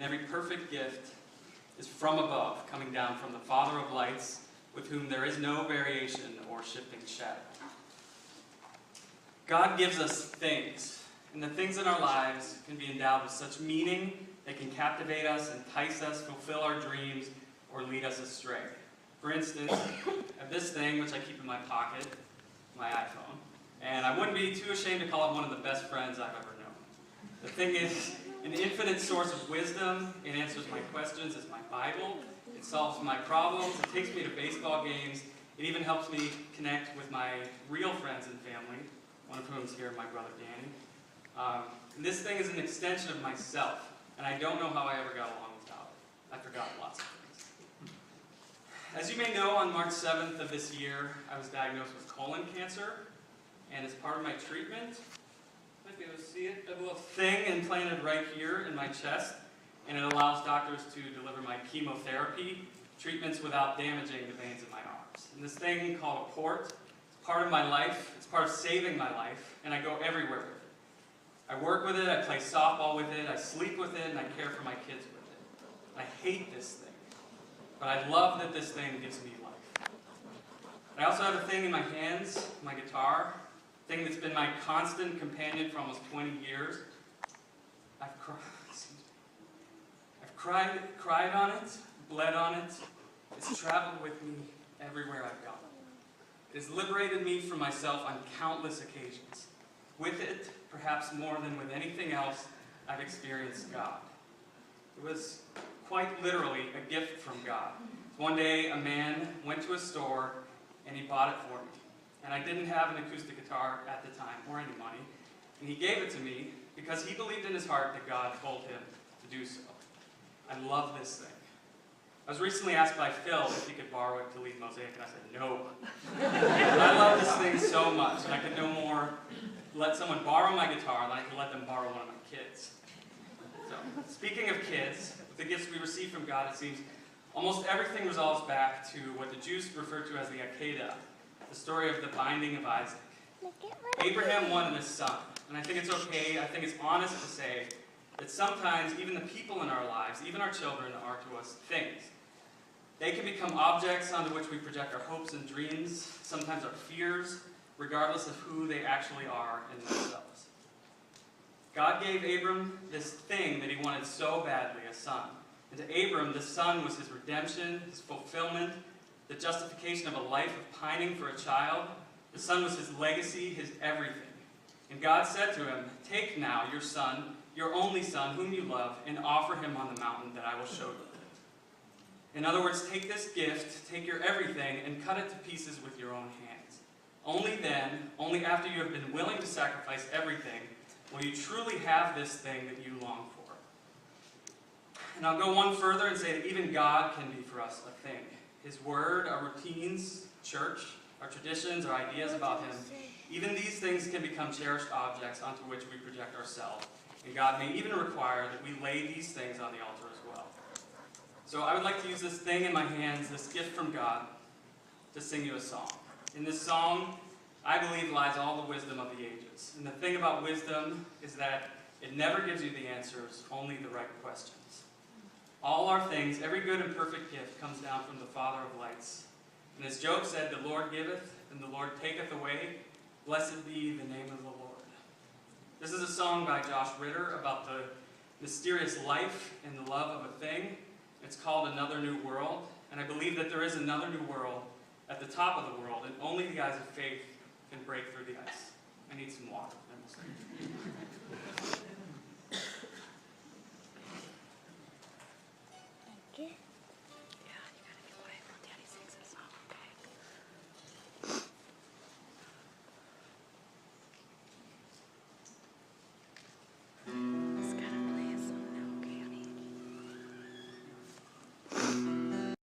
every perfect gift is from above, coming down from the Father of lights, with whom there is no variation or shifting shadow. God gives us things, and the things in our lives can be endowed with such meaning they can captivate us, entice us, fulfill our dreams, or lead us astray. For instance, I have this thing, which I keep in my pocket, my iPhone, and I wouldn't be too ashamed to call it one of the best friends I've ever known. The thing is an infinite source of wisdom. It answers my questions. It's my Bible. It solves my problems. It takes me to baseball games. It even helps me connect with my real friends and family, one of whom is here, my brother Danny. This thing is an extension of myself, and I don't know how I ever got along without it. I forgot lots of things. As you may know, on March 7th of this year, I was diagnosed with colon cancer, and as part of my treatment, you might be able to see it, a little thing implanted right here in my chest, and it allows doctors to deliver my chemotherapy treatments without damaging the veins in my arms. And this thing called a port, it's part of my life, it's part of saving my life, and I go everywhere with it. I work with it, I play softball with it, I sleep with it, and I care for my kids with it. I hate this thing, but I love that this thing gives me life. I also have a thing in my hands, my guitar, a thing that's been my constant companion for almost 20 years. I've cried on it, bled on it. It's traveled with me everywhere I've gone. It has liberated me from myself on countless occasions. With it, perhaps more than with anything else, I've experienced God. It was quite literally a gift from God. One day, a man went to a store and he bought it for me. And I didn't have an acoustic guitar at the time, or any money. And he gave it to me because he believed in his heart that God told him to do so. I love this thing. I was recently asked by Phil if he could borrow it to lead Mosaic, and I said no. I love this thing so much, and I could no more let someone borrow my guitar than I could let them borrow one of my kids. So, speaking of kids, with the gifts we receive from God, it seems almost everything resolves back to what the Jews refer to as the Akedah, the story of the binding of Isaac. Abraham wanted a son, and I think it's okay, I think it's honest to say that sometimes even the people in our lives, even our children, are to us things. They can become objects onto which we project our hopes and dreams, sometimes our fears, regardless of who they actually are in themselves. God gave Abram this thing that he wanted so badly, a son. And to Abram, the son was his redemption, his fulfillment, the justification of a life of pining for a child. The son was his legacy, his everything. And God said to him, "Take now your son, your only son, whom you love, and offer him on the mountain that I will show you." In other words, take this gift, take your everything, and cut it to pieces with your own hands. Only then, only after you have been willing to sacrifice everything, will you truly have this thing that you long for. And I'll go one further and say that even God can be for us a thing. His word, our routines, church, our traditions, our ideas about him, even these things can become cherished objects onto which we project ourselves. And God may even require that we lay these things on the altar as well. So I would like to use this thing in my hands, this gift from God, to sing you a song. In this song, I believe lies all the wisdom of the ages. And the thing about wisdom is that it never gives you the answers, only the right questions. All our things, every good and perfect gift comes down from the Father of lights. And as Job said, "The Lord giveth, and the Lord taketh away. Blessed be the name of the Lord." This is a song by Josh Ritter about the mysterious life and the love of a thing. It's called Another New World, and I believe that there is another new world at the top of the world, and only the eyes of faith can break through the ice. I need some water.